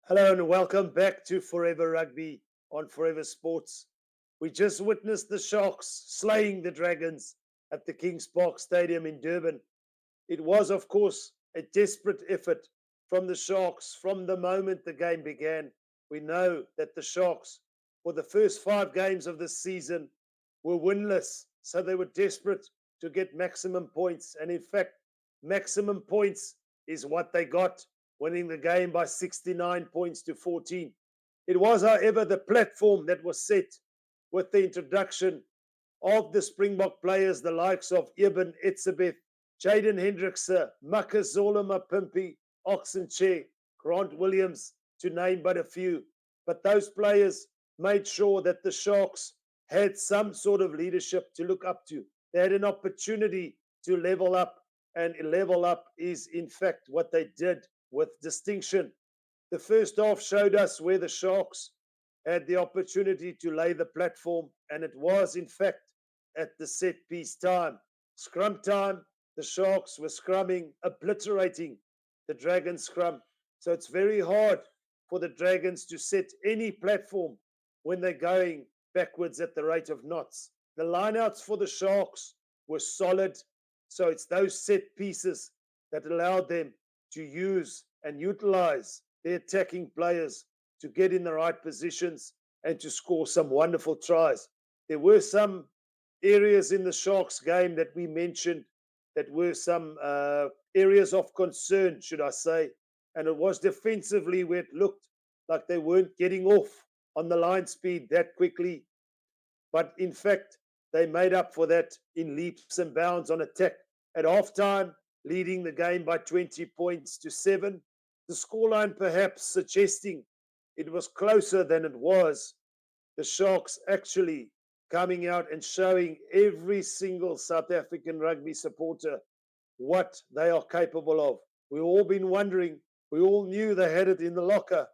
Hello and welcome back to Forever Rugby on Forever Sports. We just witnessed the Sharks slaying the Dragons at the Kings Park Stadium in Durban. It was, of course, a desperate effort from the Sharks from the moment the game began. We know that the Sharks, for the first 5 games of this season, were winless, so they were desperate to get maximum points. And in fact, maximum points is what they got, winning the game by 69 points to 14. It was, however, the platform that was set with the introduction of the Springbok players, the likes of Eben Etzebeth, Jaden Hendrickse, Makazola Mapimpi, Oxenchair, Grant Williams, to name but a few. But those players made sure that the Sharks had some sort of leadership to look up to. They had an opportunity to level up, and level up is, in fact, what they did with distinction. The first half showed us where the Sharks had the opportunity to lay the platform, and it was, in fact, at the set piece time. Scrum time, the Sharks were scrumming, obliterating the Dragons scrum. So it's very hard for the Dragons to set any platform when they're going backwards at the rate of knots. The lineouts for the Sharks were solid. So it's those set pieces that allowed them to use and utilize their attacking players to get in the right positions and to score some wonderful tries. There were some areas in the Sharks game that we mentioned that were some areas of concern, should I say. And it was defensively where it looked like they weren't getting off on the line speed that quickly. But in fact, they made up for that in leaps and bounds on attack. At halftime, leading the game by 20 points to 7. The scoreline perhaps suggesting it was closer than it was. The Sharks actually coming out and showing every single South African rugby supporter what they are capable of. We've all been wondering, we all knew they had it in the locker.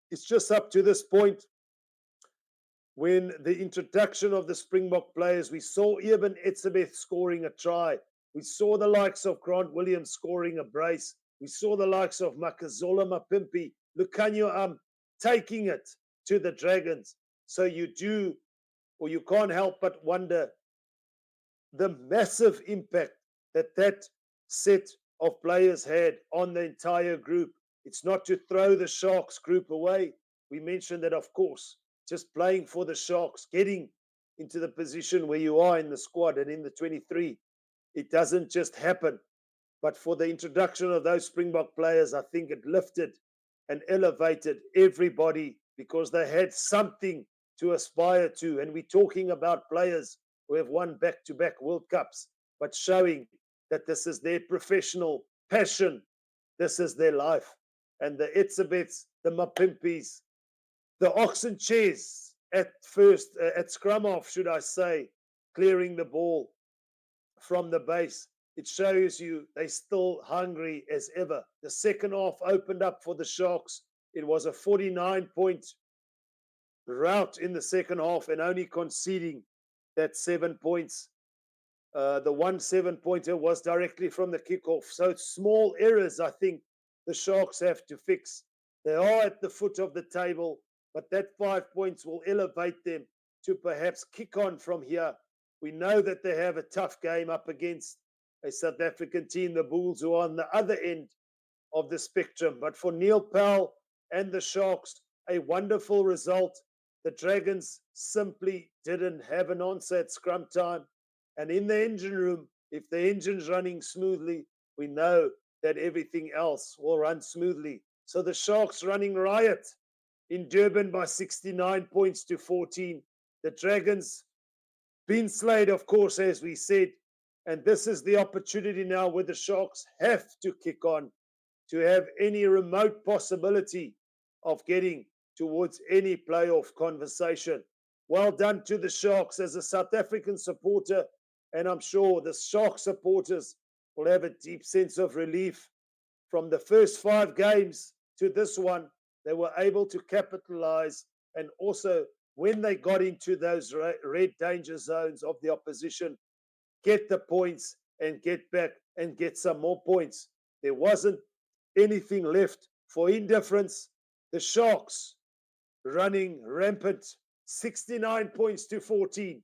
It's just up to this point when the introduction of the Springbok players, we saw Eben Etzebeth scoring a try. We saw the likes of Grant Williams scoring a brace. We saw the likes of Makazola Mapimpi, Lucanio taking it to the Dragons. So you do, or you can't help but wonder the massive impact that that set of players had on the entire group. It's not to throw the Sharks group away. We mentioned that, of course, just playing for the Sharks, getting into the position where you are in the squad and in the 23, it doesn't just happen. But for the introduction of those Springbok players, I think it lifted and elevated everybody because they had something to aspire to. And we're talking about players who have won back-to-back World Cups, but showing that this is their professional passion. This is their life. And the Etzebeths, the Mapimpis, the Oxenchairs at first, at scrum off, should I say, clearing the ball from the base. It shows you they're still hungry as ever. The second half opened up for the Sharks. It was a 49-point rout in the second half and only conceding that 7 points. The 1 7-pointer was directly from the kickoff. So it's small errors, I think, the Sharks have to fix. They are at the foot of the table, but that 5 points will elevate them to perhaps kick on from here. We know that they have a tough game up against a South African team, the Bulls, who are on the other end of the spectrum. But for Neil Powell and the Sharks, a wonderful result. The Dragons simply didn't have an answer at scrum time. And in the engine room, if the engine's running smoothly, we know that everything else will run smoothly. So the Sharks running riot in Durban by 69 points to 14. The Dragons been slayed, of course, as we said. And this is the opportunity now where the Sharks have to kick on to have any remote possibility of getting towards any playoff conversation. Well done to the Sharks as a South African supporter. And I'm sure the Sharks supporters will have a deep sense of relief. From the first 5 games to this one, they were able to capitalize. And also, when they got into those red danger zones of the opposition, get the points and get back and get some more points. There wasn't anything left for indifference The Sharks running rampant, 69 points to 14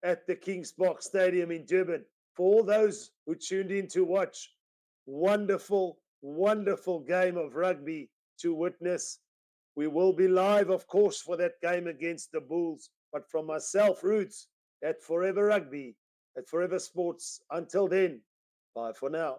at the Springboks Stadium in Durban. For all those who tuned in to watch, wonderful, wonderful game of rugby to witness. We will be live, of course, for that game against the Bulls. But from myself, Roots, at Forever Rugby, at Forever Sports. Until then, bye for now.